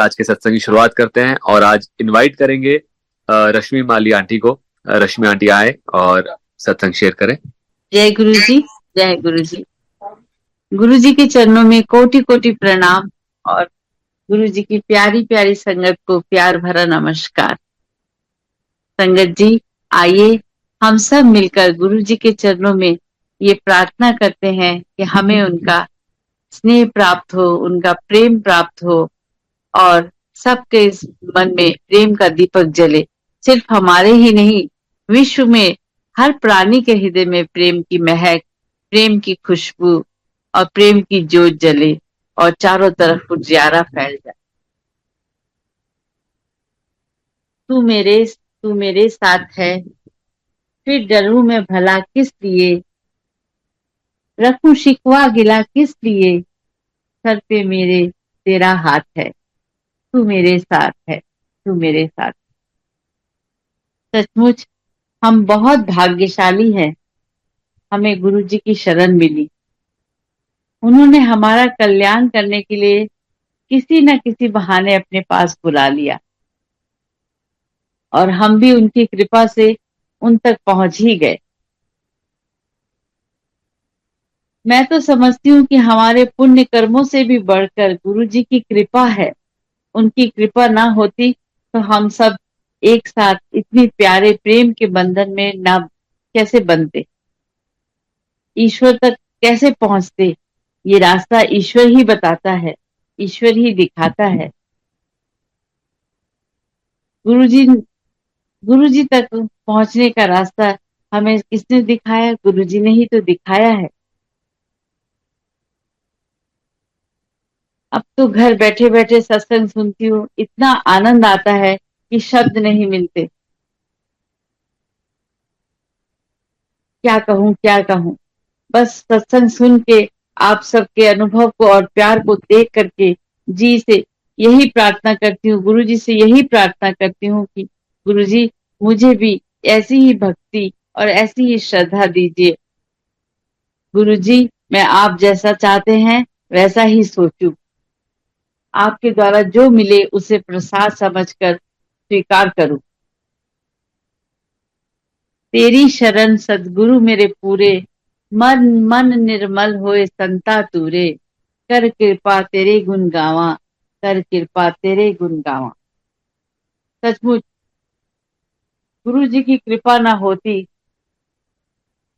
आज के सत्संग की शुरुआत करते हैं और आज इनवाइट करेंगे रश्मि माली आंटी को। रश्मि आंटी आए और सत्संग शेयर करें। जय गुरु जी, जय गुरु जी। गुरु जी के चरणों में कोटि कोटि प्रणाम और गुरु जी की प्यारी प्यारी संगत को प्यार भरा नमस्कार। संगत जी, आइए हम सब मिलकर गुरु जी के चरणों में ये प्रार्थना करते हैं कि हमें उनका स्नेह प्राप्त हो, उनका प्रेम प्राप्त हो और सबके इस मन में प्रेम का दीपक जले। सिर्फ हमारे ही नहीं, विश्व में हर प्राणी के हृदय में प्रेम की महक, प्रेम की खुशबू और प्रेम की ज्योत जले और चारों तरफ उजियारा फैल जाए। तू मेरे साथ है, फिर डरूं मैं भला किस लिए, रखूं शिकवा गिला किस लिए, सर पे मेरे तेरा हाथ है, तू मेरे साथ है, तू मेरे साथ। सचमुच हम बहुत भाग्यशाली हैं, हमें गुरु जी की शरण मिली। उन्होंने हमारा कल्याण करने के लिए किसी न किसी बहाने अपने पास बुला लिया और हम भी उनकी कृपा से उन तक पहुंच ही गए। मैं तो समझती हूँ कि हमारे पुण्य कर्मों से भी बढ़कर गुरु जी की कृपा है। उनकी कृपा ना होती तो हम सब एक साथ इतनी प्यारे प्रेम के बंधन में ना कैसे बनते, ईश्वर तक कैसे पहुंचते। ये रास्ता ईश्वर ही बताता है, ईश्वर ही दिखाता है। गुरुजी गुरुजी तक पहुंचने का रास्ता हमें किसने दिखाया? गुरुजी ने ही तो दिखाया है। अब तो घर बैठे बैठे सत्संग सुनती हूँ, इतना आनंद आता है कि शब्द नहीं मिलते। क्या कहूँ क्या कहूँ, बस सत्संग सुन के आप सबके अनुभव को और प्यार को देख करके जी से यही प्रार्थना करती हूँ, गुरु जी से यही प्रार्थना करती हूँ कि गुरु जी मुझे भी ऐसी ही भक्ति और ऐसी ही श्रद्धा दीजिए। गुरु जी मैं आप जैसा चाहते हैं वैसा ही सोचूं, आपके द्वारा जो मिले उसे प्रसाद समझकर स्वीकार करूं। तेरी शरण सदगुरु मेरे पूरे, मन मन निर्मल होए संता तूरे, कर कृपा तेरे गुण गावा, कर कृपा तेरे गुण गावा। सचमुच गुरु जी की कृपा ना होती,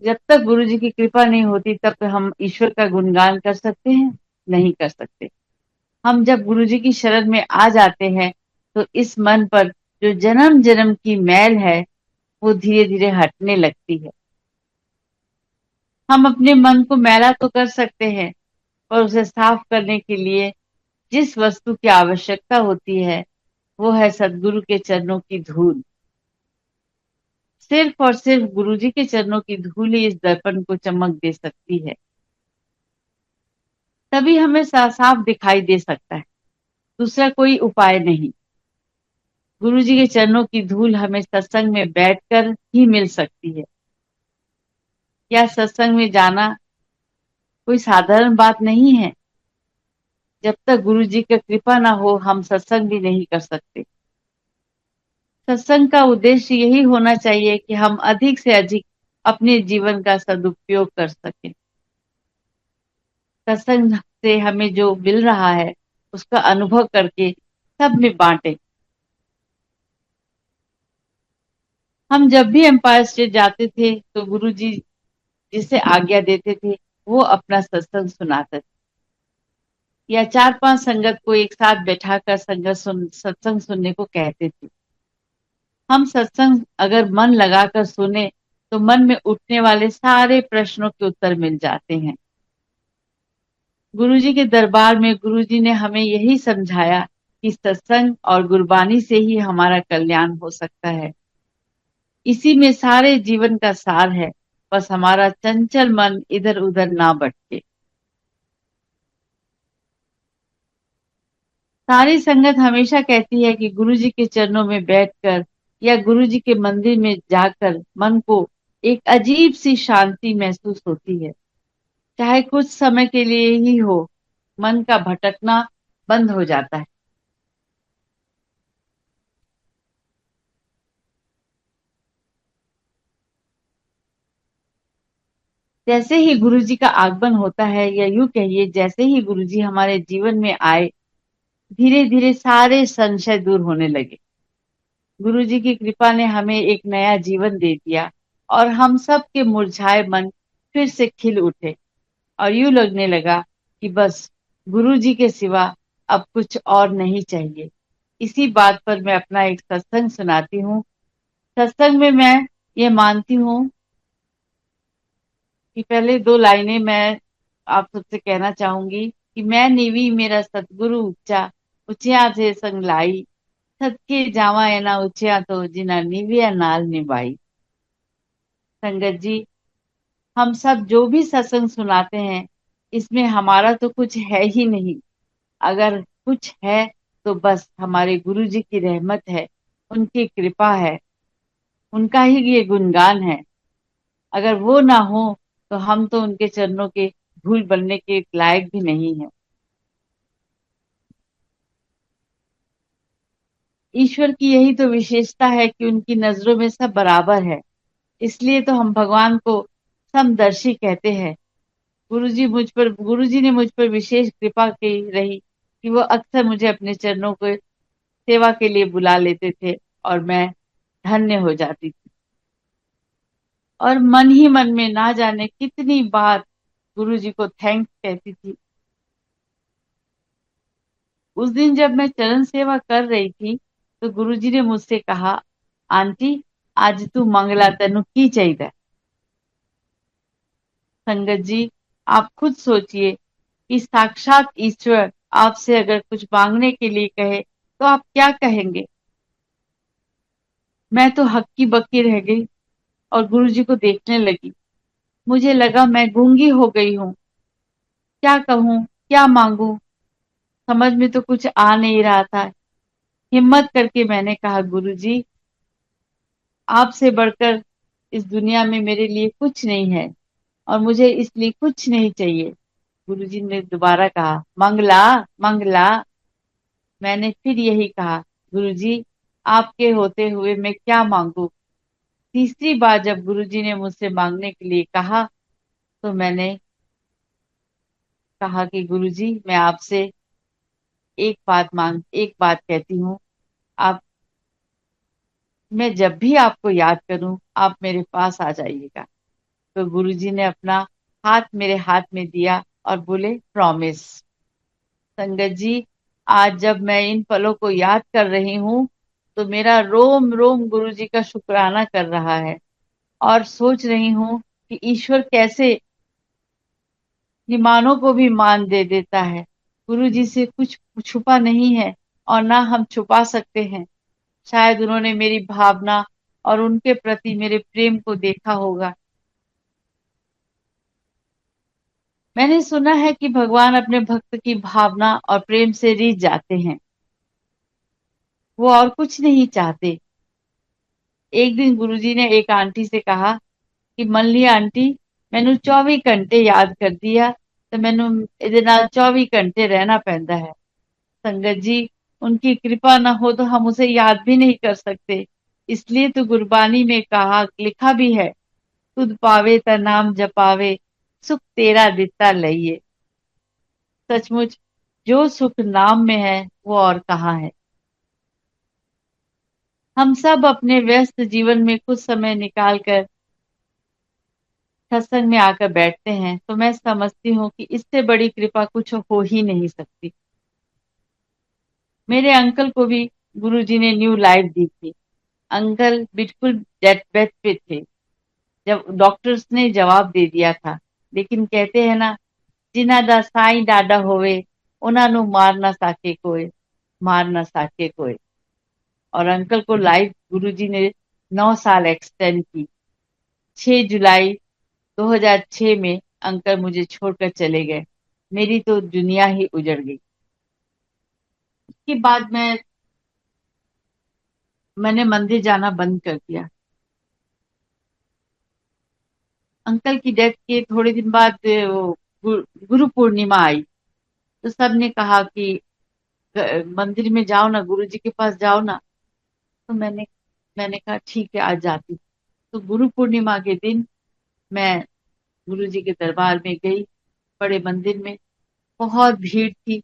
जब तक गुरु जी की कृपा नहीं होती तब तक हम ईश्वर का गुणगान कर सकते हैं? नहीं कर सकते। हम जब गुरु जी की शरण में आ जाते हैं तो इस मन पर जो जन्म जन्म की मैल है वो धीरे धीरे हटने लगती है। हम अपने मन को मैला तो कर सकते हैं, पर उसे साफ करने के लिए जिस वस्तु की आवश्यकता होती है वो है सदगुरु के चरणों की धूल। सिर्फ और सिर्फ गुरु जी के चरणों की धूल ही इस दर्पण को चमक दे सकती है, तभी हमें साफ दिखाई दे सकता है। दूसरा कोई उपाय नहीं। गुरु जी के चरणों की धूल हमें सत्संग में बैठकर ही मिल सकती है। या सत्संग में जाना कोई साधारण बात नहीं है। जब तक गुरु जी की कृपा ना हो हम सत्संग भी नहीं कर सकते। सत्संग का उद्देश्य यही होना चाहिए कि हम अधिक से अधिक अपने जीवन का सदुपयोग कर सकें। सत्संग से हमें जो मिल रहा है उसका अनुभव करके सब में बांटे। हम जब भी एम्पायर स्टेट जाते थे तो गुरुजी जिसे आज्ञा देते थे वो अपना सत्संग सुनाते थे, या 4-5 संगत को एक साथ बैठाकर सत्संग सुनने को कहते थे। हम सत्संग अगर मन लगाकर सुने तो मन में उठने वाले सारे प्रश्नों के उत्तर मिल जाते हैं। गुरुजी के दरबार में गुरुजी ने हमें यही समझाया कि सत्संग और गुरबानी से ही हमारा कल्याण हो सकता है। इसी में सारे जीवन का सार है, बस हमारा चंचल मन इधर उधर ना भटके। सारी संगत हमेशा कहती है कि गुरुजी के चरणों में बैठकर या गुरुजी के मंदिर में जाकर मन को एक अजीब सी शांति महसूस होती है। चाहे कुछ समय के लिए ही हो, मन का भटकना बंद हो जाता है। जैसे ही गुरु जी का आगमन होता है, या यूं कहिए जैसे ही गुरु जी हमारे जीवन में आए, धीरे धीरे सारे संशय दूर होने लगे। गुरु जी की कृपा ने हमें एक नया जीवन दे दिया और हम सब के मुरझाए मन फिर से खिल उठे, और यूं लगने लगा कि बस गुरु जी के सिवा अब कुछ और नहीं चाहिए। इसी बात पर मैं अपना एक सत्संग सुनाती हूँ। सत्संग में मैं ये मानती हूँ कि पहले दो लाइनें मैं आप सबसे कहना चाहूंगी कि मैं निवी मेरा सतगुरु ऊंचा, ऊंचिया से संग लाई, सदके जावा एना ऊंचिया तो जिना निविया नाल निभाई। संगत जी, हम सब जो भी सत्संग सुनाते हैं, इसमें हमारा तो कुछ है ही नहीं। अगर कुछ है तो बस हमारे गुरु जी की रहमत है, उनकी कृपा है, उनका ही ये गुणगान है। अगर वो ना हो तो हम तो उनके चरणों के धूल बनने के लायक भी नहीं है। ईश्वर की यही तो विशेषता है कि उनकी नजरों में सब बराबर है। इसलिए तो हम भगवान को समदर्शी कहते हैं। गुरु जी ने मुझ पर विशेष कृपा की रही कि वो अक्सर मुझे अपने चरणों को सेवा के लिए बुला लेते थे, और मैं धन्य हो जाती थी। और मन ही मन में ना जाने कितनी बार गुरु जी को थैंक्स कहती थी। उस दिन जब मैं चरण सेवा कर रही थी, तो गुरुजी ने मुझसे कहा, आंटी आज तू मंगला तेनु की चाहिए। संगत जी, आप खुद सोचिए कि साक्षात ईश्वर आपसे अगर कुछ मांगने के लिए कहे तो आप क्या कहेंगे। मैं तो हक्की बक्की रह गई और गुरुजी को देखने लगी। मुझे लगा मैं गूंगी हो गई हूँ। क्या कहूँ, क्या मांगू, समझ में तो कुछ आ नहीं रहा था। हिम्मत करके मैंने कहा, गुरुजी आपसे बढ़कर इस दुनिया में मेरे लिए कुछ नहीं है, और मुझे इसलिए कुछ नहीं चाहिए। गुरुजी ने दोबारा कहा, मंगला मंगला। मैंने फिर यही कहा, गुरुजी आपके होते हुए मैं क्या मांगू। तीसरी बार जब गुरुजी ने मुझसे मांगने के लिए कहा, तो मैंने कहा कि गुरुजी मैं आपसे एक बात कहती हूँ। आप मैं जब भी आपको याद करूं आप मेरे पास आ जाइएगा। तो गुरुजी ने अपना हाथ मेरे हाथ में दिया और बोले, प्रॉमिस। संगत जी, आज जब मैं इन पलों को याद कर रही हूँ, तो मेरा रोम रोम गुरुजी का शुक्राना कर रहा है, और सोच रही हूँ कि ईश्वर कैसे निमानों को भी मान दे देता है। गुरुजी से कुछ छुपा नहीं है, और ना हम छुपा सकते हैं। शायद उन्होंने मेरी भावना और उनके प्रति मेरे प्रेम को देखा होगा। मैंने सुना है कि भगवान अपने भक्त की भावना और प्रेम से रीझ जाते हैं। वो और कुछ नहीं चाहते। एक दिन गुरुजी ने एक आंटी से कहा कि मन लिया आंटी, मैनू 24 घंटे याद कर दिया, तो मैनू इहदे नाल 24 घंटे रहना पैंदा है। संगत जी, उनकी कृपा ना हो तो हम उसे याद भी नहीं कर सकते। इसलिए तो गुरबानी में कहा लिखा भी है, तुद पावे ता नाम जपावे, सुख तेरा दिता लइए। सचमुच जो सुख नाम में है वो और कहाँ है। हम सब अपने व्यस्त जीवन में कुछ समय निकाल कर सत्संग में आकर बैठते हैं, तो मैं समझती हूँ कि इससे बड़ी कृपा कुछ हो ही नहीं सकती। मेरे अंकल को भी गुरुजी ने न्यू लाइफ दी थी। अंकल बिल्कुल डेथ बेड पे थे जब डॉक्टर्स ने जवाब दे दिया था। लेकिन कहते हैं ना, जिन्हां दा साईं डाडा होवे उन्हां नू मार ना सके कोई, मार ना सके कोई। और अंकल को लाइफ गुरुजी ने 9 साल एक्सटेंड की। 6 जुलाई 2006 में अंकल मुझे छोड़कर चले गए। मेरी तो दुनिया ही उजड़ गई। उसके बाद मैंने मंदिर जाना बंद कर दिया। अंकल की डेथ के थोड़े दिन बाद वो गुरु पूर्णिमा आई, तो सबने कहा कि मंदिर में जाओ ना, गुरु जी के पास जाओ ना। तो मैंने कहा ठीक है, आज जाती हूँ। तो गुरु पूर्णिमा के दिन मैं गुरु जी के दरबार में गई। बड़े मंदिर में बहुत भीड़ थी।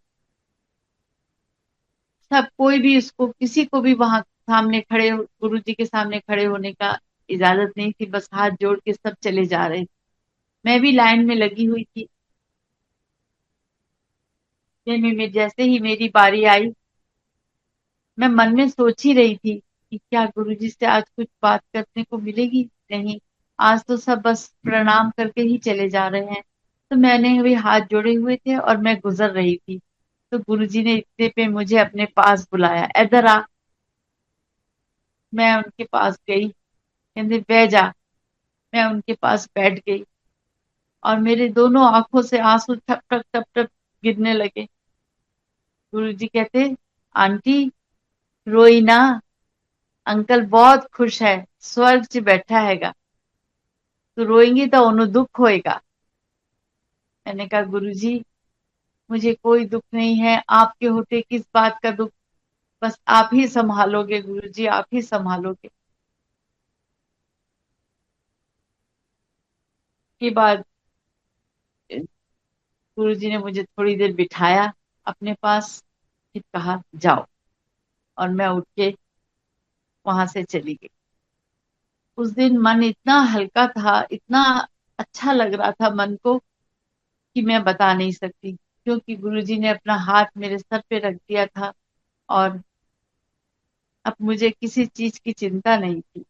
सब कोई भी उसको, किसी को भी वहां सामने खड़े, गुरु जी के सामने खड़े होने का इजाजत नहीं थी। बस हाथ जोड़ के सब चले जा रहे थे। मैं भी लाइन में लगी हुई थी। में जैसे ही मेरी बारी आई, मैं मन में सोच ही रही थी कि क्या गुरुजी से आज कुछ बात करने को मिलेगी। नहीं, आज तो सब बस प्रणाम करके ही चले जा रहे हैं। तो मैंने भी हाथ जोड़े हुए थे और मैं गुजर रही थी। तो गुरुजी ने इतने पे मुझे अपने पास बुलाया, इधर आ। मैं उनके पास गई, कहते बैठ जा। मैं उनके पास बैठ गई और मेरे दोनों आंखों से आंसू ठप ठप ठप ठप गिरने लगे। गुरुजी कहते, आंटी रोई ना, अंकल बहुत खुश है, स्वर्ग च बैठा हैगा, तो रोएंगी तो उन्हें दुख होएगा। मैंने कहा गुरुजी, मुझे कोई दुख नहीं है, आपके होते किस बात का दुख। बस आप ही संभालोगे गुरुजी, आप ही संभालोगे। के बाद गुरुजी ने मुझे थोड़ी देर बिठाया अपने पास, फिर कहा जाओ। और मैं उठ के वहां से चली गई। उस दिन मन इतना हल्का था, इतना अच्छा लग रहा था मन को कि मैं बता नहीं सकती। क्योंकि गुरुजी ने अपना हाथ मेरे सर पे रख दिया था और अब मुझे किसी चीज की चिंता नहीं थी।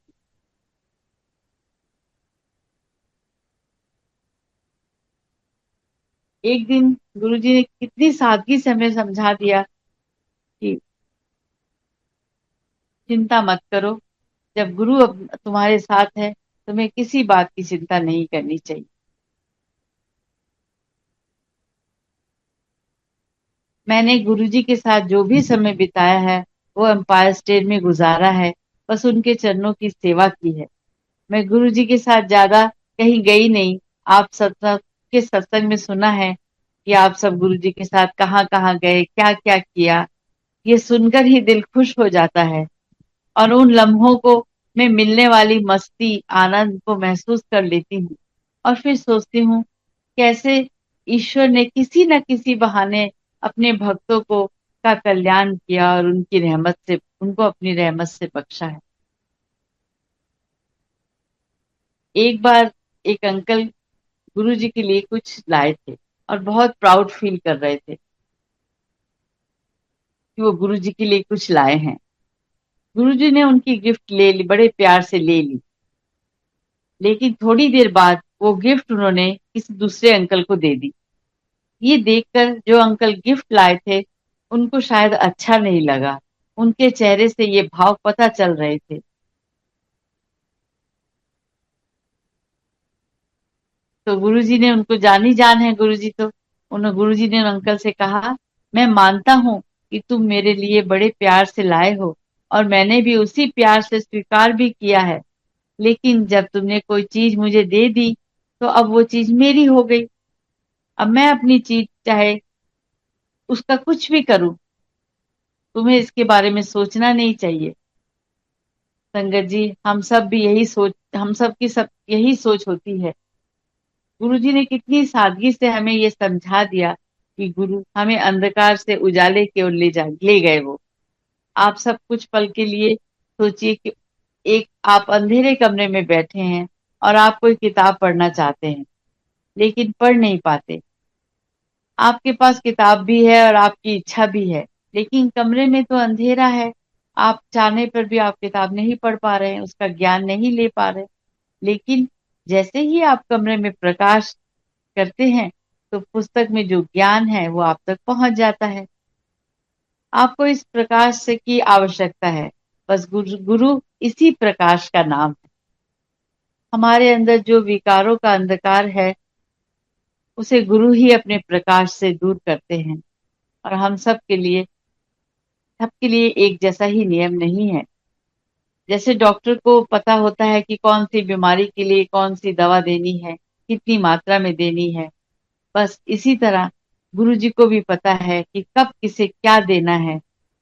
एक दिन गुरुजी ने कितनी सादगी से हमें समझा दिया कि चिंता मत करो, जब गुरु अब तुम्हारे साथ है, तुम्हें किसी बात की चिंता नहीं करनी चाहिए। मैंने गुरुजी के साथ जो भी समय बिताया है वो एम्पायर स्टेट में गुजारा है, बस उनके चरणों की सेवा की है। मैं गुरुजी के साथ ज्यादा कहीं गई नहीं। आप सब के सत्संग में सुना है कि आप सब गुरुजी के साथ कहाँ कहाँ गए, क्या क्या किया। ये सुनकर ही दिल खुश हो जाता है और उन लम्हों को मैं मिलने वाली मस्ती आनंद को महसूस कर लेती हूँ। और फिर सोचती हूँ कैसे ईश्वर ने किसी न किसी बहाने अपने भक्तों को का कल्याण किया और उनकी रहमत से, उनको अपनी रहमत से बख्शा है। एक बार एक अंकल गुरुजी के लिए कुछ लाए थे और बहुत प्राउड फील कर रहे थे कि वो गुरुजी के लिए कुछ लाए हैं। गुरुजी ने उनकी गिफ्ट ले ली, बड़े प्यार से ले ली। लेकिन थोड़ी देर बाद वो गिफ्ट उन्होंने किसी दूसरे अंकल को दे दी। ये देखकर जो अंकल गिफ्ट लाए थे उनको शायद अच्छा नहीं लगा। उनके चेहरे से ये भाव पता चल रहे थे। तो गुरुजी ने, उनको जानी जान है गुरुजी, तो उन्होंने, गुरुजी ने उन अंकल से कहा, मैं मानता हूँ कि तुम मेरे लिए बड़े प्यार से लाए हो और मैंने भी उसी प्यार से स्वीकार भी किया है। लेकिन जब तुमने कोई चीज मुझे दे दी तो अब वो चीज मेरी हो गई। अब मैं अपनी चीज चाहे उसका कुछ भी करूं, तुम्हें इसके बारे में सोचना नहीं चाहिए। संगत जी, हम सब की सब यही सोच होती है। गुरुजी ने कितनी सादगी से हमें ये समझा दिया कि गुरु हमें अंधकार से उजाले की ओर ले गए। वो आप सब कुछ पल के लिए सोचिए कि एक आप अंधेरे कमरे में बैठे हैं और आप कोई किताब पढ़ना चाहते हैं लेकिन पढ़ नहीं पाते। आपके पास किताब भी है और आपकी इच्छा भी है, लेकिन कमरे में तो अंधेरा है। आप चाहने पर भी आप किताब नहीं पढ़ पा रहे हैं, उसका ज्ञान नहीं ले पा रहे। लेकिन जैसे ही आप कमरे में प्रकाश करते हैं तो पुस्तक में जो ज्ञान है वो आप तक पहुंच जाता है। आपको इस प्रकाश से की आवश्यकता है, बस गुरु इसी प्रकाश का नाम है। हमारे अंदर जो विकारों का अंधकार है उसे गुरु ही अपने प्रकाश से दूर करते हैं। और हम सबके लिए एक जैसा ही नियम नहीं है। जैसे डॉक्टर को पता होता है कि कौन सी बीमारी के लिए कौन सी दवा देनी है, कितनी मात्रा में देनी है, बस इसी तरह गुरु जी को भी पता है कि कब किसे क्या देना है।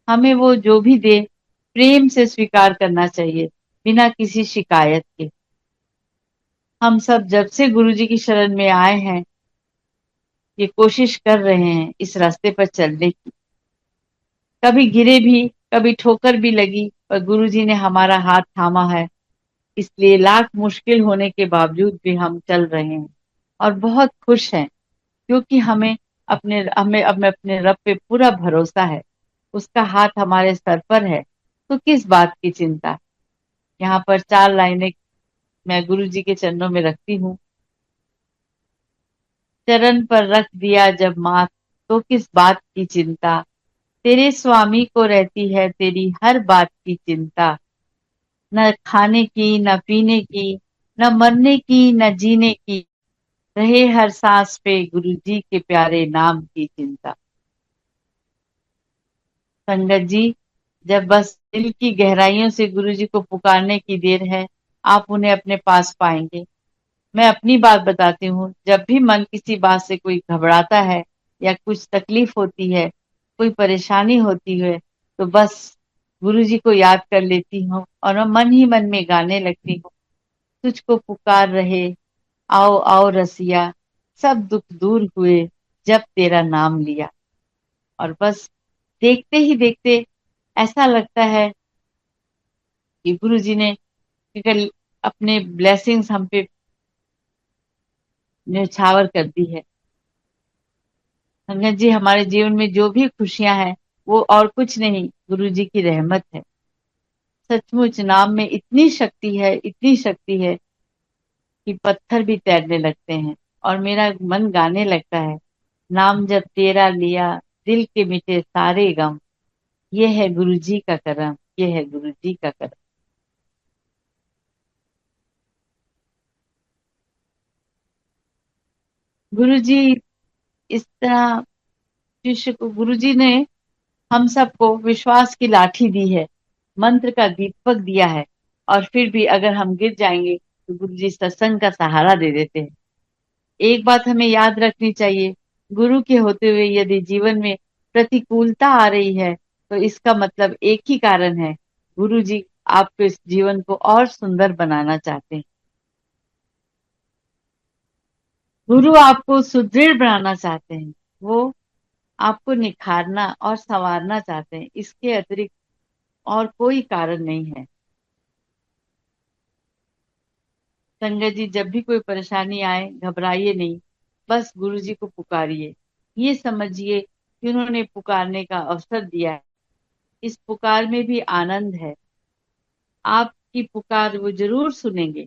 हमें वो जो भी दे प्रेम से स्वीकार करना चाहिए, बिना किसी शिकायत के। हम सब जब से गुरु जी की शरण में आए हैं, ये कोशिश कर रहे हैं इस रास्ते पर चलने की। कभी गिरे भी, कभी ठोकर भी लगी, पर गुरु जी ने हमारा हाथ थामा है। इसलिए लाख मुश्किल होने के बावजूद भी हम चल रहे हैं और बहुत खुश हैं, क्योंकि हमें अपने रब पे पूरा भरोसा है। उसका हाथ हमारे सर पर है, तो किस बात की चिंता। यहाँ पर 4 लाइनें मैं गुरु जी के चरणों में रखती हूँ। चरण पर रख दिया जब माथ, तो किस बात की चिंता। तेरे स्वामी को रहती है तेरी हर बात की चिंता। न खाने की, न पीने की, न मरने की, न जीने की, रहे हर सांस पे गुरु जी के प्यारे नाम की चिंता। संगत जी, जब बस दिल की गहराइयों से गुरु जी को पुकारने की देर है, आप उन्हें अपने पास पाएंगे। मैं अपनी बात बताती हूँ, जब भी मन किसी बात से कोई घबराता है या कुछ तकलीफ होती है, कोई परेशानी होती है, तो बस गुरु जी को याद कर लेती हूँ और मैं मन ही मन में गाने लगती हूँ। तुझको पुकार रहे, आओ आओ रसिया, सब दुख दूर हुए जब तेरा नाम लिया। और बस देखते ही देखते ऐसा लगता है कि गुरु जी ने केवल अपने ब्लेसिंग्स हम पे न्यौछावर कर दी है। संगत जी, हमारे जीवन में जो भी खुशियां हैं, वो और कुछ नहीं, गुरु जी की रहमत है। सचमुच नाम में इतनी शक्ति है, इतनी शक्ति है कि पत्थर भी तैरने लगते हैं। और मेरा मन गाने लगता है, नाम जब तेरा लिया, दिल के मिटे सारे गम, ये है गुरु जी का करम, ये है गुरु जी का करम। गुरु जी इस तरह शिष्य को, गुरु जी ने हम सबको विश्वास की लाठी दी है, मंत्र का दीपक दिया है, और फिर भी अगर हम गिर जाएंगे तो गुरु जी सत्संग का सहारा दे देते हैं। एक बात हमें याद रखनी चाहिए, गुरु के होते हुए यदि जीवन में प्रतिकूलता आ रही है, तो इसका मतलब एक ही कारण है, गुरु जी आपके इस जीवन को और सुंदर बनाना चाहते हैं। गुरु आपको सुदृढ़ बनाना चाहते हैं। वो आपको निखारना और संवारना चाहते हैं, इसके अतिरिक्त और कोई कारण नहीं है। संगत जी, जब भी कोई परेशानी आए, घबराइए नहीं, बस गुरु जी को पुकारिए। ये समझिए कि उन्होंने पुकारने का अवसर दिया है, इस पुकार में भी आनंद है। आपकी पुकार वो जरूर सुनेंगे।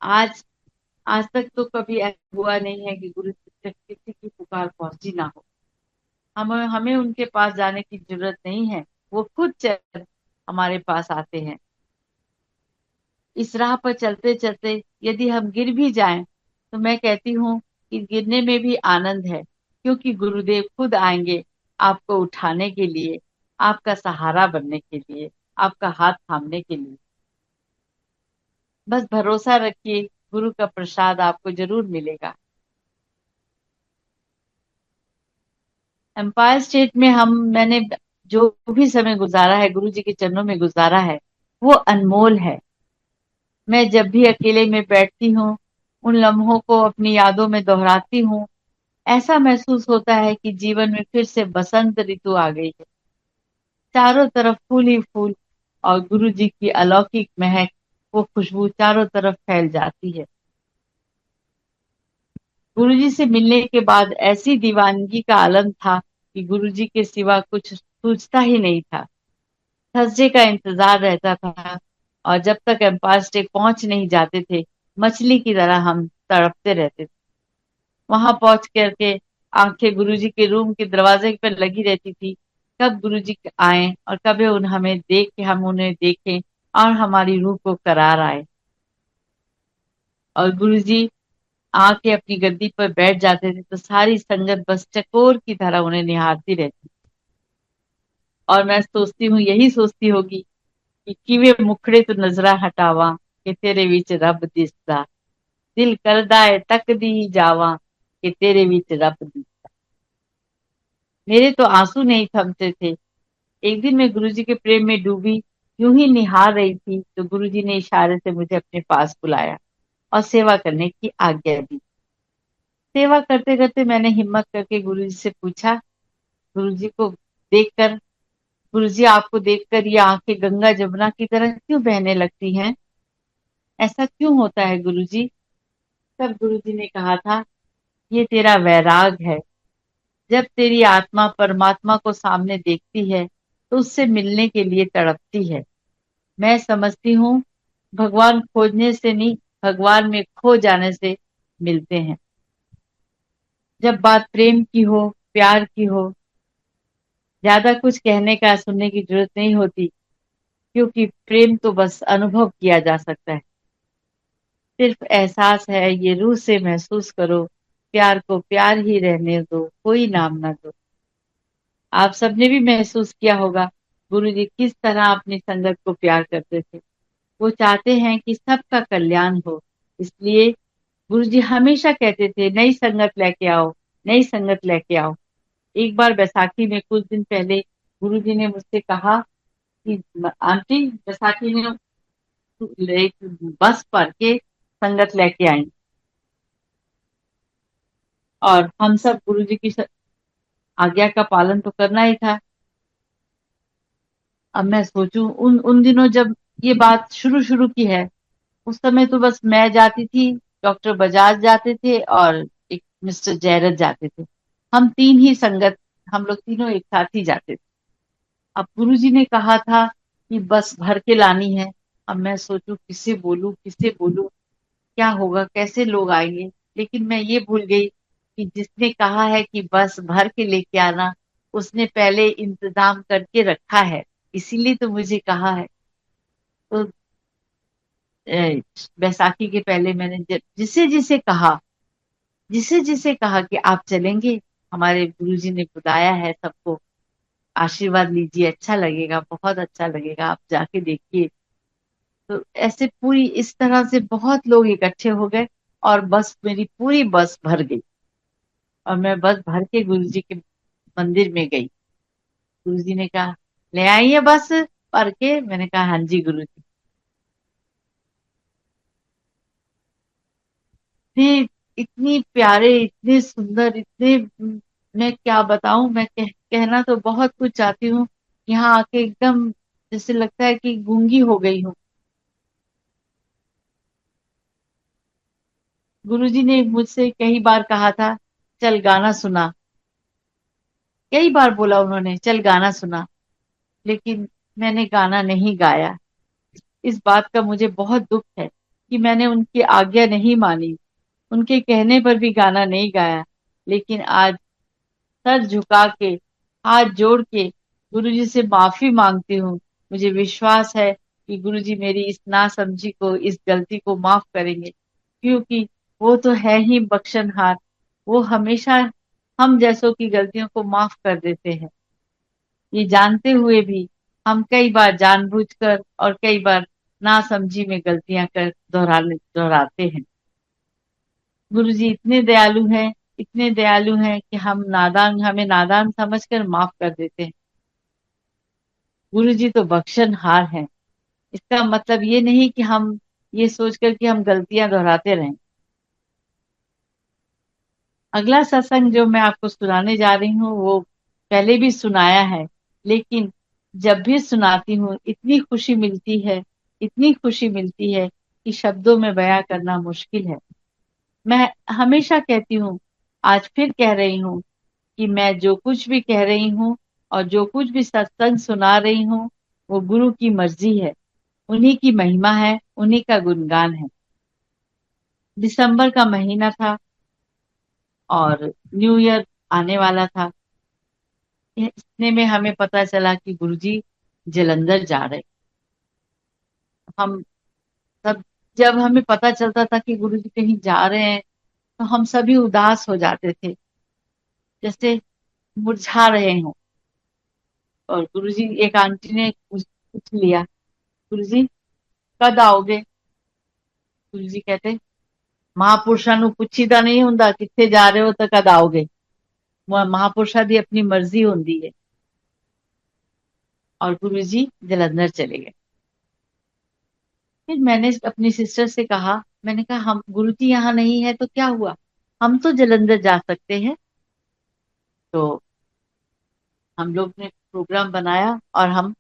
आज आज तक तो कभी ऐसा हुआ नहीं है कि गुरु जी तक किसी की पुकार पहुंची ना हो। हमें हमें उनके पास जाने की जरूरत नहीं है, वो खुद चल हमारे पास आते हैं। इस राह पर चलते चलते यदि हम गिर भी जाएं, तो मैं कहती हूँ कि गिरने में भी आनंद है, क्योंकि गुरुदेव खुद आएंगे आपको उठाने के लिए, आपका सहारा बनने के लिए, आपका हाथ थामने के लिए। बस भरोसा रखिए, गुरु का प्रसाद आपको जरूर मिलेगा। एम्पायर स्टेट में मैंने जो भी समय गुजारा है, गुरु जी के चरणों में गुजारा है, वो अनमोल है। मैं जब भी अकेले में बैठती हूँ, उन लम्हों को अपनी यादों में दोहराती हूँ, ऐसा महसूस होता है कि जीवन में फिर से बसंत ऋतु आ गई है। चारों तरफ फूल ही फूल, और गुरु जी की अलौकिक महक, वो खुशबू चारों तरफ फैल जाती है। गुरु जी से मिलने के बाद ऐसी दीवानगी का आलम था कि गुरु जी के सिवा कुछ सूझता ही नहीं था। थर्सडे का इंतजार रहता था, और जब तक एम्पायर स्टेट पहुंच नहीं जाते थे, मछली की तरह हम तड़पते रहते थे। वहां पहुंच करके आंखें गुरुजी के रूम के दरवाजे पर लगी रहती थी, कब गुरुजी आए और कब हमें देख के हम उन्हें देखें और हमारी रूह को करार आए। और गुरुजी आके अपनी गद्दी पर बैठ जाते थे, तो सारी संगत बस चकोर की तरह उन्हें निहारती रहती। और मैं सोचती हूँ, यही सोचती होगी कि किवे मुखड़े तो नजरा हटावा, कि तेरे विच रब दिसदा, दिल करदा है तक दी ही जावा, कि तेरे विच रब दिसदा। मेरे तो आंसू नहीं थमते थे। एक दिन मैं गुरुजी के प्रेम में डूबी, यूं ही निहार रही थी, तो गुरुजी ने इशारे से मुझे अपने पास बुलाया। और सेवा करने की आज्ञा दी। सेवा करते करते मैंने हिम्मत करके गुरुजी से पूछा, गुरुजी को देखकर, गुरुजी आपको देखकर ये आंखें गंगा जमुना की तरह क्यों बहने लगती हैं? ऐसा क्यों होता है गुरुजी? तब गुरुजी ने कहा था, ये तेरा वैराग है। जब तेरी आत्मा परमात्मा को सामने देखती है तो उससे मिलने के लिए तड़पती है। मैं समझती हूँ भगवान खोजने से नहीं, भगवान में खो जाने से मिलते हैं। जब बात प्रेम की हो, प्यार की हो, ज्यादा कुछ कहने का सुनने की जरूरत नहीं होती, क्योंकि प्रेम तो बस अनुभव किया जा सकता है। सिर्फ एहसास है, ये रूह से महसूस करो, प्यार को प्यार ही रहने दो, कोई नाम ना दो। आप सबने भी महसूस किया होगा गुरुजी किस तरह अपनी संगत को प्यार करते थे। वो चाहते हैं कि सबका कल्याण हो, इसलिए गुरुजी हमेशा कहते थे नई संगत लेके आओ, नई संगत लेके आओ। एक बार बैसाखी में कुछ दिन पहले गुरुजी ने मुझसे कहा कि आंटी बैसाखी में एक बस भर के संगत लेके आई, और हम सब गुरुजी की आज्ञा का पालन तो करना ही था। अब मैं सोचूं उन उन दिनों जब ये बात शुरू शुरू की है, उस समय तो बस मैं जाती थी, डॉक्टर बजाज जाते थे और एक मिस्टर जयरथ जाते थे। हम तीन ही संगत, हम लोग तीनों एक साथ ही जाते थे। अब गुरुजी ने कहा था कि बस भर के लानी है। अब मैं सोचूं किससे बोलूं, किससे बोलूं, क्या होगा, कैसे लोग आएंगे। लेकिन मैं ये भूल गई कि जिसने कहा है कि बस भर के लेके आना, उसने पहले इंतजाम करके रखा है, इसीलिए तो मुझे कहा है। तो बैसाखी के पहले मैंने जिसे जिसे कहा, जिसे जिसे कहा कि आप चलेंगे, हमारे गुरुजी ने बुलाया है सबको, आशीर्वाद लीजिए, अच्छा लगेगा, बहुत अच्छा लगेगा, आप जाके देखिए। तो ऐसे पूरी इस तरह से बहुत लोग इकट्ठे हो गए और बस मेरी पूरी बस भर गई, और मैं बस भर के गुरुजी के मंदिर में गई। गुरुजी ने कहा, ले आई है बस भर के? मैंने कहा हाँ जी गुरुजी। इतने इतनी प्यारे, इतने सुंदर, इतने मैं क्या बताऊं, मैं कहना तो बहुत कुछ चाहती हूँ। यहाँ आके एकदम जैसे लगता है कि गूंगी हो गई हूँ। गुरुजी ने मुझसे कई बार कहा था, चल गाना सुना। कई बार बोला उन्होंने, चल गाना सुना, लेकिन मैंने गाना नहीं गाया। इस बात का मुझे बहुत दुख है कि मैंने उनकी आज्ञा नहीं मानी, उनके कहने पर भी गाना नहीं गाया। लेकिन आज सर झुका के, हाथ जोड़ के गुरुजी से माफी मांगती हूँ। मुझे विश्वास है कि गुरुजी मेरी इस नासमझी को, इस गलती को माफ करेंगे, क्योंकि वो तो है ही बख्शनहार। वो हमेशा हम जैसों की गलतियों को माफ कर देते हैं। ये जानते हुए भी हम कई बार जानबूझकर और कई बार नासमझी में गलतियां कर दोहराते हैं। गुरुजी इतने दयालु हैं, इतने दयालु हैं कि हमें नादान समझकर माफ कर देते हैं। गुरुजी तो बख्शनहार हैं। इसका मतलब ये नहीं कि हम ये सोचकर कि हम गलतियां दोहराते रहें। अगला सत्संग जो मैं आपको सुनाने जा रही हूँ वो पहले भी सुनाया है, लेकिन जब भी सुनाती हूँ इतनी खुशी मिलती है, इतनी खुशी मिलती है कि शब्दों में बयां करना मुश्किल है। मैं हमेशा कहती हूँ, आज फिर कह रही हूँ कि मैं जो कुछ भी कह रही हूँ और जो कुछ भी सत्संग सुना रही हूँ, वो गुरु की मर्जी है, उन्हीं की महिमा है, उन्हीं का गुणगान है। दिसंबर का महीना था और न्यू ईयर आने वाला था। इतने में हमें पता चला कि गुरुजी जलंधर जा रहे। हम सब, जब हमें पता चलता था कि गुरुजी कहीं जा रहे हैं, तो हम सभी उदास हो जाते थे, जैसे मुरझा रहे हों। और गुरुजी, एक आंटी ने पूछ लिया, गुरुजी कद आओगे? गुरुजी कहते, महापुरुषां ਨੂੰ ਪੁੱਛੀਦਾ नहीं ਹੁੰਦਾ किथे जा रहे हो तो कद आओगे। महापुरुषा दी अपनी मर्जी होती है। और गुरुजी जलंधर चले गए। फिर मैंने अपनी सिस्टर से कहा, मैंने कहा हम गुरुजी यहाँ नहीं है तो क्या हुआ, हम तो जलंधर जा सकते हैं। तो हम लोग ने प्रोग्राम बनाया और हम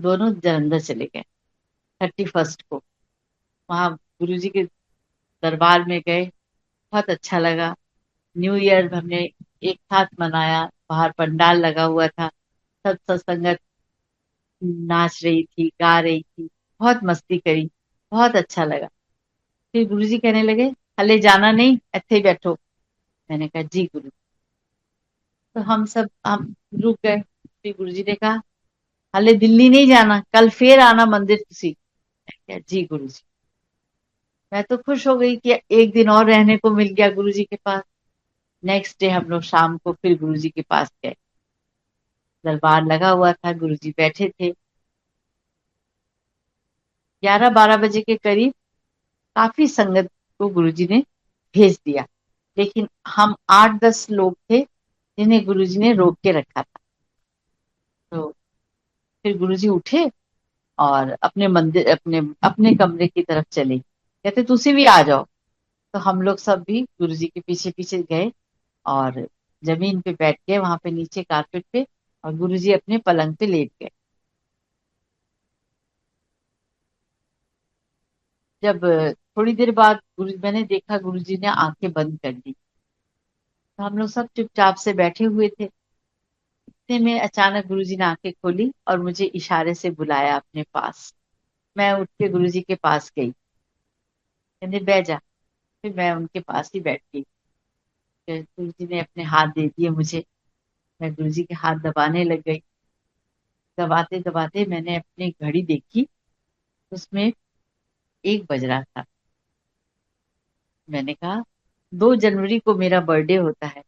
दोनों जलंधर चले गए 31 को। वहां गुरुजी के दरबार में गए, बहुत अच्छा लगा। न्यू ईयर हमने एक साथ मनाया, बाहर पंडाल लगा हुआ था, सब सत्संगत नाच रही थी, गा रही थी, बहुत मस्ती करी, बहुत अच्छा लगा। फिर गुरुजी कहने लगे हले जाना नहीं, ਇੱਥੇ ही बैठो। मैंने कहा जी गुरु। तो हम रुक गए। फिर गुरुजी ने कहा हले दिल्ली नहीं जाना, कल फिर आना मंदिर तुसी। मैं कहा जी गुरुजी। मैं तो खुश हो गई कि एक दिन और रहने को मिल गया गुरुजी के पास। नेक्स्ट डे हम लोग शाम को फिर गुरुजी के पास गए। दरबार लगा हुआ था, गुरुजी बैठे थे। 11-12 बजे के करीब काफी संगत को गुरुजी ने भेज दिया, लेकिन हम 8-10 लोग थे जिन्हें गुरुजी ने रोक के रखा था। तो फिर गुरुजी उठे और अपने मंदिर अपने अपने कमरे की तरफ चले, कहते तुसी भी आ जाओ। तो हम लोग सब भी गुरुजी के पीछे पीछे गए और जमीन पे बैठ गए, वहां पे नीचे कारपेट पे, और गुरुजी अपने पलंग पे लेट गए। जब थोड़ी देर बाद गुरु मैंने देखा गुरुजी ने आंखें बंद कर दी। तो हम लोग सब चुपचाप से बैठे हुए थे। इतने में अचानक गुरुजी ने आंखें खोली और मुझे इशारे से बुलाया अपने पास। मैं उठ के गुरुजी के पास गई, कहते बैठ जा। फिर मैं उनके पास ही बैठ गई। फिर गुरुजी ने अपने हाथ दे दिए मुझे, मैं गुरुजी के हाथ दबाने लग गई। दबाते दबाते मैंने अपनी घड़ी देखी, उसमें 1 बज रहा था। मैंने कहा 2 जनवरी को मेरा बर्थडे होता है।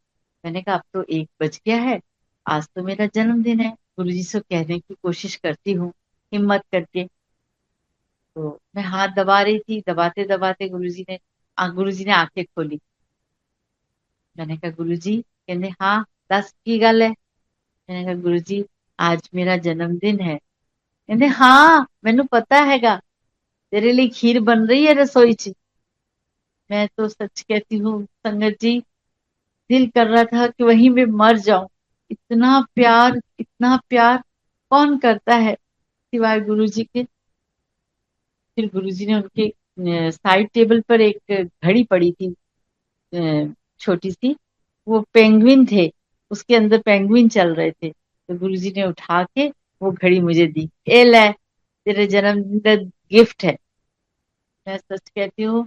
मैंने कहा अब तो 1 बज गया है, आज तो मेरा जन्मदिन है। गुरुजी से कहने की कोशिश करती हूँ हिम्मत करके। तो मैं हाथ दबा रही थी, दबाते दबाते गुरुजी ने आंखें खोली। मैंने कहा गुरुजी, कहते हाँ दस की गल है। मैंने कहा गुरुजी आज मेरा जन्मदिन है। कहते हाँ मैनू पता हैगा, तेरे लिए खीर बन रही है रसोई च। मैं तो सच कहती हूँ संगत जी, दिल कर रहा था कि वहीं पे मर जाऊं। इतना प्यार, इतना प्यार कौन करता है सिवाय गुरुजी के। फिर गुरुजी ने उनके साइड टेबल पर एक घड़ी पड़ी थी, छोटी सी, वो पेंगुइन थे, उसके अंदर पेंगुइन चल रहे थे। तो गुरुजी ने उठा के वो घड़ी मुझे दी, ए ले तेरे जन्मदिन का गिफ्ट है। मैं सच कहती हूँ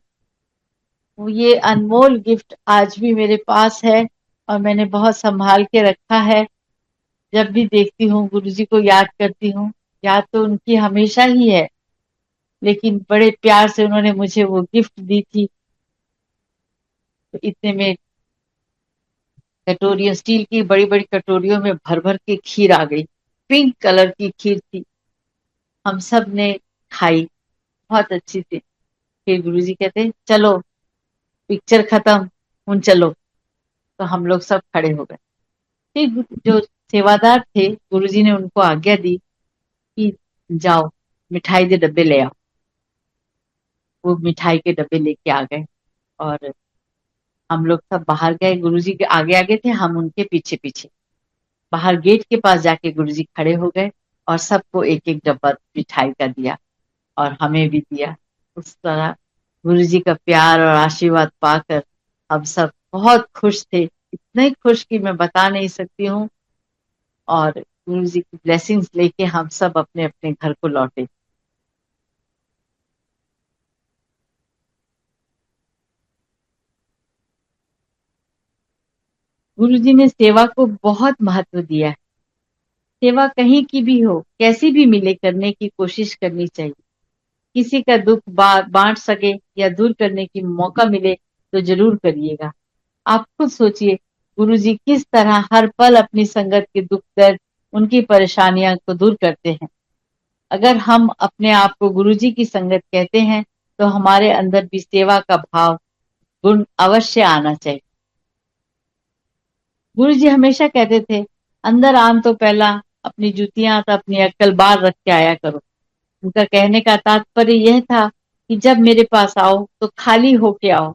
वो ये अनमोल गिफ्ट आज भी मेरे पास है और मैंने बहुत संभाल के रखा है। जब भी देखती हूँ गुरुजी को याद करती हूँ। याद तो उनकी हमेशा ही है, लेकिन बड़े प्यार से उन्होंने मुझे वो गिफ्ट दी थी। तो इतने में कटोरियों, स्टील की बड़ी बड़ी कटोरियों में भर भर के खीर आ गई। पिंक कलर की खीर थी, हम सब ने खाई, बहुत अच्छी थी। फिर गुरुजी कहते चलो पिक्चर खत्म, हुन चलो। तो हम लोग सब खड़े हो गए। फिर जो सेवादार थे गुरुजी ने उनको आज्ञा दी कि जाओ मिठाई के डब्बे ले आओ। वो मिठाई के डब्बे लेके आ गए और हम लोग सब बाहर गए। गुरुजी के आगे आगे थे, हम उनके पीछे पीछे। बाहर गेट के पास जाके गुरुजी खड़े हो गए और सबको एक एक डब्बा मिठाई का दिया और हमें भी दिया। उस तरह गुरुजी का प्यार और आशीर्वाद पाकर हम सब बहुत खुश थे, इतने खुश कि मैं बता नहीं सकती हूँ। और गुरुजी की ब्लेसिंग्स लेके हम सब अपने अपने घर को लौटे। गुरुजी ने सेवा को बहुत महत्व दिया है। सेवा कहीं की भी हो, कैसी भी मिले, करने की कोशिश करनी चाहिए। किसी का दुख बांट सके या दूर करने की मौका मिले तो जरूर करिएगा। आप खुद सोचिए गुरुजी किस तरह हर पल अपनी संगत के दुख दर्द, उनकी परेशानियां को दूर करते हैं। अगर हम अपने आप को गुरुजी की संगत कहते हैं तो हमारे अंदर भी सेवा का भाव, गुण अवश्य आना चाहिए। गुरुजी हमेशा कहते थे अंदर आन तो पहला अपनी जूतियां तो अपनी अक्ल बाहर रख के आया करो। उनका कहने का तात्पर्य यह था कि जब मेरे पास आओ तो खाली होके आओ।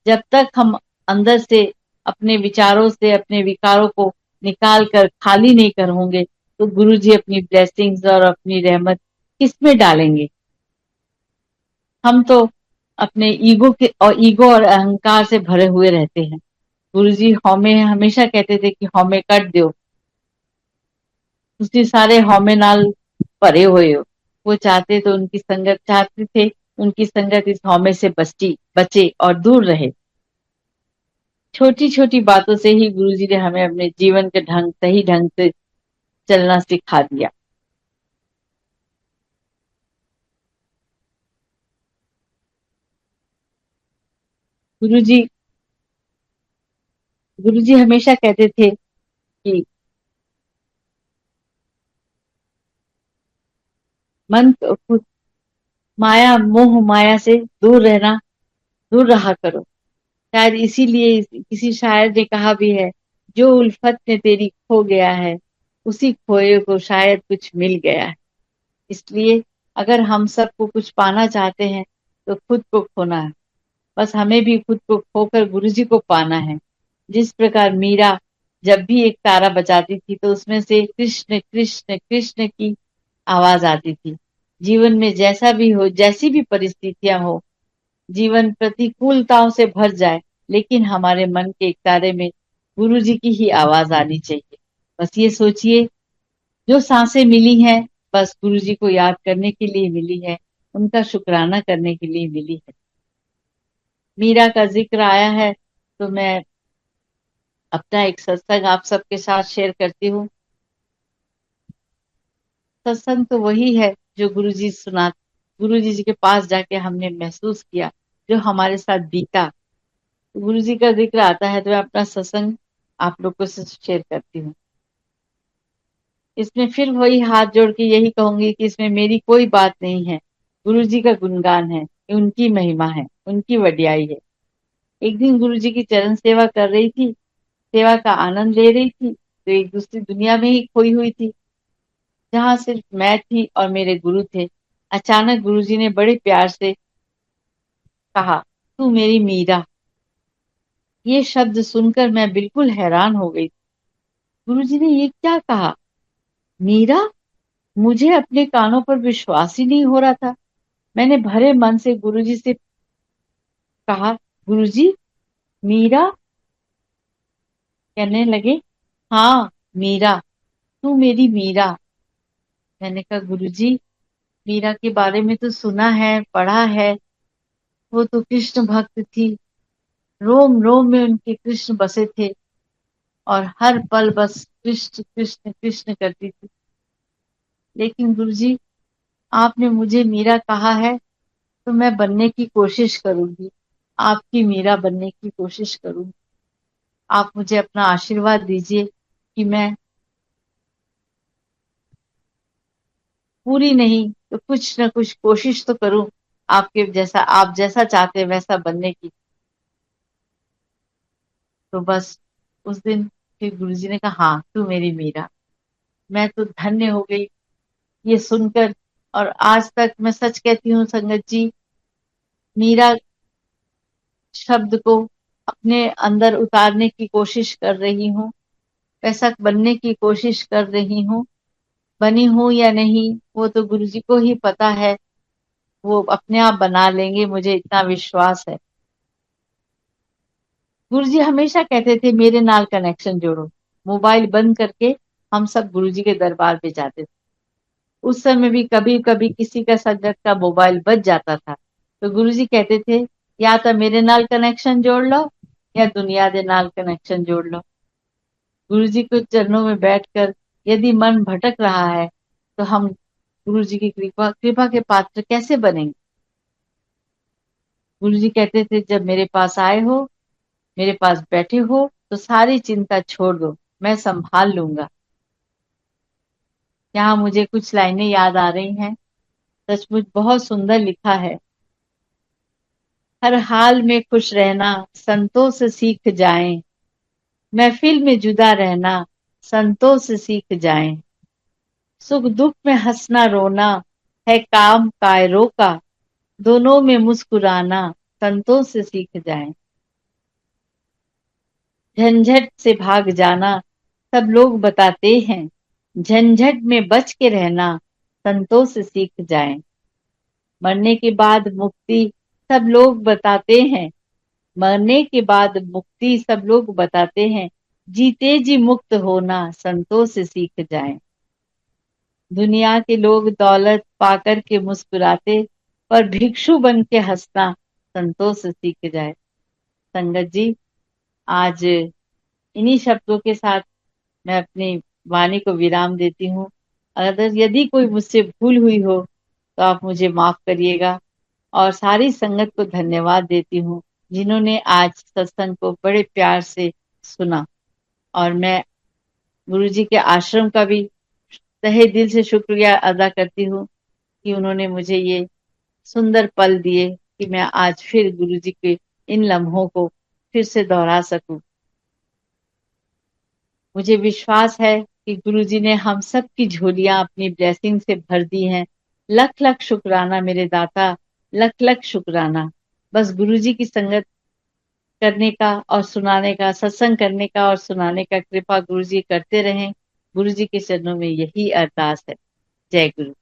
जब तक हम अंदर से अपने विचारों से अपने विकारों को निकाल कर खाली नहीं कर होंगे, तो गुरु जी अपनी ब्लेसिंग्स और अपनी रहमत किस में डालेंगे। हम तो अपने ईगो और अहंकार से भरे हुए रहते हैं। गुरु जी हमें हमेशा कहते थे कि हमें कट दो, ਤੁਸੀਂ सारे हमें नाल भरे हुए हो। वो चाहते तो उनकी संगत चाहते थे उनकी संगत इस हमें से बचे और दूर रहे। छोटी छोटी बातों से ही गुरु जी ने हमें अपने जीवन के सही ढंग से चलना सिखा दिया। गुरु जी हमेशा कहते थे कि मन माया मोह माया से दूर रहा करो। शायद इसीलिए किसी शायर ने कहा भी है, जो उल्फत में तेरी खो गया है उसी खोए को शायद कुछ मिल गया है। इसलिए अगर हम सबको कुछ पाना चाहते हैं तो खुद को खोना है। बस हमें भी खुद को खोकर गुरु जी को पाना है। जिस प्रकार मीरा जब भी एक तारा बजाती थी तो उसमें से कृष्ण कृष्ण कृष्ण की आवाज आती थी। जीवन में जैसा भी हो, जैसी भी परिस्थितियां हो, जीवन प्रतिकूलताओं से भर जाए, लेकिन हमारे मन के एक तारे में गुरु जी की ही आवाज आनी चाहिए। बस ये सोचिए, जो सांसें मिली हैं बस गुरु जी को याद करने के लिए मिली है, उनका शुक्राना करने के लिए मिली है। मीरा का जिक्र आया है तो मैं अपना एक सत्संग आप सबके साथ शेयर करती हूँ। सत्संग तो वही है जो गुरु जी के पास जाके हमने महसूस किया, जो हमारे साथ बीता। गुरु जी का जिक्र आता है तो मैं अपना सत्संग आप लोगों से शेयर करती हूँ। इसमें फिर वही हाथ जोड़ के यही कहूंगी कि इसमें मेरी कोई बात नहीं है, गुरु जी का गुणगान है, ये उनकी महिमा है, उनकी वड्याई है। एक दिन गुरु जी की चरण सेवा कर रही थी, सेवा का आनंद ले रही थी, तो एक दूसरी दुनिया में ही खोई हुई थी, जहां सिर्फ मैं थी और मेरे गुरु थे। अचानक गुरु जी ने बड़े प्यार से कहा, तू मेरी मीरा। ये शब्द सुनकर मैं बिल्कुल हैरान हो गई। गुरु जी ने ये क्या कहा, मीरा? मुझे अपने कानों पर विश्वास ही नहीं हो रहा था। मैंने भरे मन से गुरुजी से कहा, गुरुजी मीरा? कहने लगे, हाँ मीरा, तू मेरी मीरा। मैंने कहा, गुरुजी मीरा के बारे में तो सुना है, पढ़ा है, वो तो कृष्ण भक्त थी, रोम रोम में उनके कृष्ण बसे थे और हर पल बस कृष्ण कृष्ण कृष्ण करती थी। लेकिन गुरुजी आपने मुझे मीरा कहा है तो मैं बनने की कोशिश करूंगी, आपकी मीरा बनने की कोशिश करूंगी। आप मुझे अपना आशीर्वाद दीजिए कि मैं पूरी नहीं तो कुछ न कुछ कोशिश तो करूं, आपके जैसा, आप जैसा चाहते हैं वैसा बनने की। तो बस उस दिन फिर गुरुजी ने कहा, हाँ तू मेरी मीरा। मैं तो धन्य हो गई ये सुनकर। और आज तक मैं सच कहती हूँ संगत जी, मीरा शब्द को अपने अंदर उतारने की कोशिश कर रही हूँ, वैसा बनने की कोशिश कर रही हूँ। बनी हूँ या नहीं वो तो गुरुजी को ही पता है, वो अपने आप बना लेंगे, मुझे इतना विश्वास है। गुरुजी हमेशा कहते थे मेरे नाल कनेक्शन जोड़ो। मोबाइल बंद करके हम सब गुरुजी के दरबार पे जाते थे। उस समय भी कभी कभी किसी का संगत का मोबाइल बज जाता था तो गुरुजी कहते थे, या तो मेरे नाल कनेक्शन जोड़ लो या दुनिया दे नाल कनेक्शन जोड़ लो। गुरुजी के चरणों में बैठकर यदि मन भटक रहा है तो हम गुरुजी की कृपा के पात्र कैसे बनेंगे। गुरुजी कहते थे, जब मेरे पास आए हो, मेरे पास बैठे हो तो सारी चिंता छोड़ दो, मैं संभाल लूंगा। यहाँ मुझे कुछ लाइनें याद आ रही हैं, सचमुच बहुत सुंदर लिखा है। हर हाल में खुश रहना संतों से सीख जाएं, महफिल में जुदा रहना संतों से सीख जाएं, सुख दुख में हंसना रोना है काम कायरों का, दोनों में मुस्कुराना संतों से सीख जाएं। झंझट से भाग जाना सब लोग बताते हैं, झंझट में बच के रहना संतों से सीख जाएं। मरने के बाद मुक्ति सब लोग बताते हैं, मरने के बाद मुक्ति सब लोग बताते हैं, जीते जी मुक्त होना संतों से सीख जाएं। दुनिया के लोग दौलत पाकर के मुस्कुराते, पर भिक्षु बन के हंसना संतों से सीख जाए। संगत जी, आज इन्हीं शब्दों के साथ मैं अपनी वाणी को विराम देती हूँ। अगर यदि कोई मुझसे भूल हुई हो तो आप मुझे माफ करिएगा, और सारी संगत को धन्यवाद देती हूँ जिन्होंने आज सत्संग को बड़े प्यार से सुना। और मैं गुरु जी के आश्रम का भी तहे दिल से शुक्रिया अदा करती हूँ कि उन्होंने मुझे ये सुंदर पल दिए कि मैं आज फिर गुरु जी के इन लम्हों को फिर से दोहरा सकूं। मुझे विश्वास है कि गुरु जी ने हम सब की झोलियां अपनी ब्लेसिंग से भर दी हैं। लख लख शुक्राना मेरे दाता, लख लख शुक्राना। बस गुरु जी की संगत करने का और सुनाने का, सत्संग करने का और सुनाने का कृपा गुरु जी करते रहें। गुरु जी के चरणों में यही अरदास है। जय गुरु।